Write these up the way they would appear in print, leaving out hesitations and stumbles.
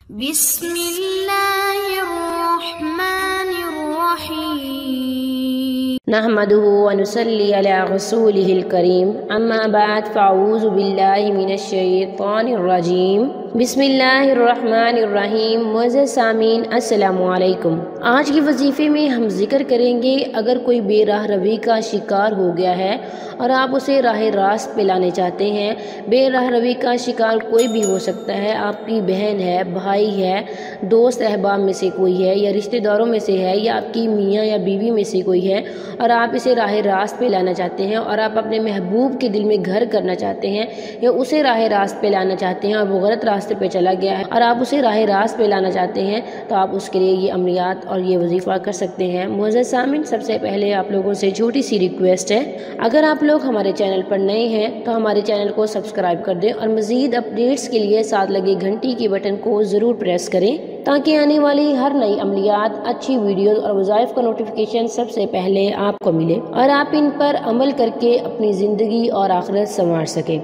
बिस्मिल्लाहिर्रहमानिर्रहीम। नहमदुहु व नुसल्ली अला रसूलिहिल करीम। अम्मा बाद फ़अऊज़ु बिल्लाहि मिनश शैतानिर रजीम। बिस्मिल्लाहिर्रहमानिर्रहीम। मुअज़्ज़ज़ सामीन, अस्सलामु अलैकुम। आज के वजीफ़े में हम जिक्र करेंगे अगर कोई बेराह रवी का शिकार हो गया है और आप उसे राह रास्त पे लाने चाहते हैं। बेराह रवी का शिकार कोई भी हो सकता है, आपकी बहन है, भाई है, दोस्त अहबाब में से कोई है, या रिश्तेदारों में से है, या आपकी मियाँ या बीवी में से कोई है, और आप इसे राह रास्त पे लाना चाहते हैं और आप अपने महबूब के दिल में घर करना चाहते हैं, या उसे राह रास्त पे लाना चाहते हैं और वो गलत रास्ते पे चला गया है और आप उसे राह रास्त पे लाना चाहते हैं, तो आप उसके लिए ये अमलियात और ये वजीफ़ा कर सकते हैं। मुअज़्ज़ज़ सामीन, सबसे पहले आप लोगों से छोटी सी रिक्वेस्ट है, अगर आप लोग हमारे चैनल पर नए हैं तो हमारे चैनल को सब्सक्राइब कर दें और मज़ीद अपडेट्स के लिए साथ लगे घंटी के बटन को ज़रूर प्रेस करें ताकि आने वाली हर नई अमलियात, अच्छी वीडियोज़ और वज़ाइफ का नोटिफिकेशन सबसे पहले आपको मिले और आप इन पर अमल करके अपनी ज़िंदगी और आखिरत संवार सकें।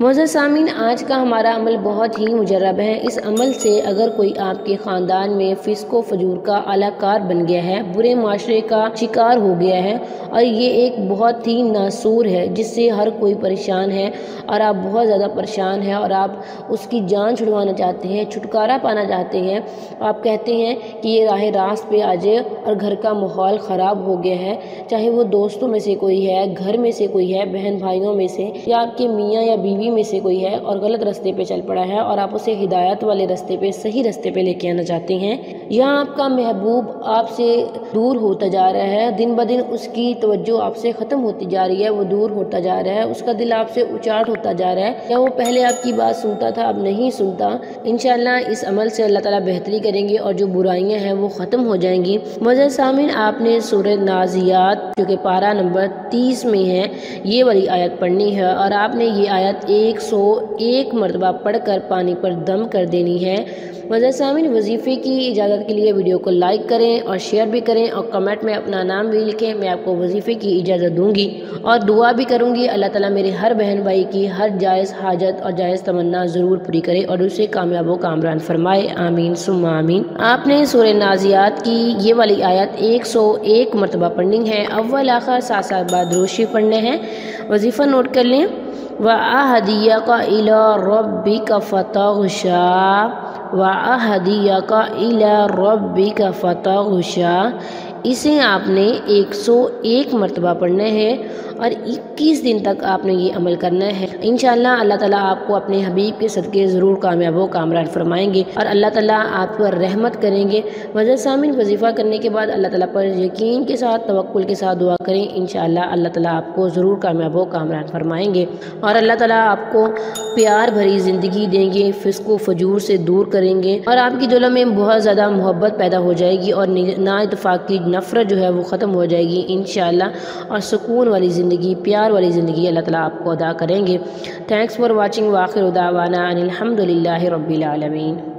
मुअज़्ज़ज़ सामीन, आज का हमारा अमल बहुत ही मुजर्रब है। इस अमल से अगर कोई आपके ख़ानदान में फ़िस्क़ो फ़जूर का आलाकार बन गया है, बुरे माशरे का शिकार हो गया है और ये एक बहुत ही नासूर है जिससे हर कोई परेशान है और आप बहुत ज़्यादा परेशान हैं और आप उसकी जान छुड़वाना चाहते हैं, छुटकारा पाना चाहते हैं, आप कहते हैं कि ये राह रास्त पे आ जाए और घर का माहौल ख़राब हो गया है, चाहे वो दोस्तों में से कोई है, घर में से कोई है, बहन भाइयों में से, या आपके मियाँ या बीवी में से कोई है और गलत रास्ते पे चल पड़ा है और आप उसे हिदायत वाले रास्ते पे, सही रास्ते पे लेके आना चाहते हैं, या आपका महबूब आपसे दूर होता जा रहा है, दिन ब दिन उसकी तवज्जो आपसे ख़त्म होती जा रही है, वो दूर होता जा रहा है, उसका दिल आपसे उचाट होता जा रहा है, या वो पहले आपकी बात सुनता था अब नहीं सुनता। इंशाअल्लाह इस अमल से अल्लाह ताला बेहतरी करेंगे और जो बुराइयां हैं वो ख़त्म हो जाएंगी। मुअज़्ज़ज़ सामीन, आपने सूरह नाज़ियात जो कि पारा नंबर 30 में है ये वाली आयत पढ़नी है और आपने ये आयत 101 मरतबा पढ़कर पानी पर दम कर देनी है। मुअज़्ज़ज़ सामीन, वजीफ़े की इजाज़त के लिए वीडियो को लाइक करें और शेयर भी करें और कमेंट में अपना नाम भी लिखें। मैं आपको वजीफ़े की इजाज़त दूंगी और दुआ भी करूंगी अल्लाह ताला मेरे हर बहन भाई की हर जायज़ हाजत और जायज़ तमन्ना ज़रूर पूरी करे और उसे कामयाब व कामरान फरमाए। आमीन सुम्मा आमीन। आपने सूरह नाज़ियात की ये वाली आयत 101 मरतबा पढ़नी है। अव्वल आखिर साथ साथ बाद रोशी पढ़ने हैं। वजीफ़ा नोट कर लें। व अहदियका इला रब्बिका फतग़शा, व अहदियका इला रब्बिका फतग़शा। इसे आपने 101 मरतबा पढ़ना है और 21 दिन तक आपने ये अमल करना है। इंशाअल्लाह अल्लाह ताला आपको अपने हबीब के सदक़े ज़रूर कामयाब व कामरान फरमाएंगे और अल्लाह ताला आप पर रहमत करेंगे। मुअज़्ज़ज़ सामीन, वजीफ़ा करने के बाद अल्लाह ताला पर यकीन के साथ, तवक्कुल के साथ दुआ करें। इंशाअल्लाह अल्लाह ताला आपको ज़रूर कामयाब व कामरान फरमाएंगे और अल्लाह ताला आपको प्यार भरी ज़िंदगी देंगे, फ़िस्क़ो फ़जूर से दूर करेंगे और आपकी दिलों में बहुत ज़्यादा मोहब्बत पैदा हो जाएगी और ना इत्तफ़ाक़ी नफ़रत जो है वो ख़त्म हो जाएगी इंशाअल्लाह, और सुकून वाली ज़िंदगी, प्यार वाली ज़िंदगी अल्लाह ताला आपको अदा करेंगे। Thanks for watching. व आखिर दावाना अनिल हम्दुलिल्लाहि रब्बिल आलमीन।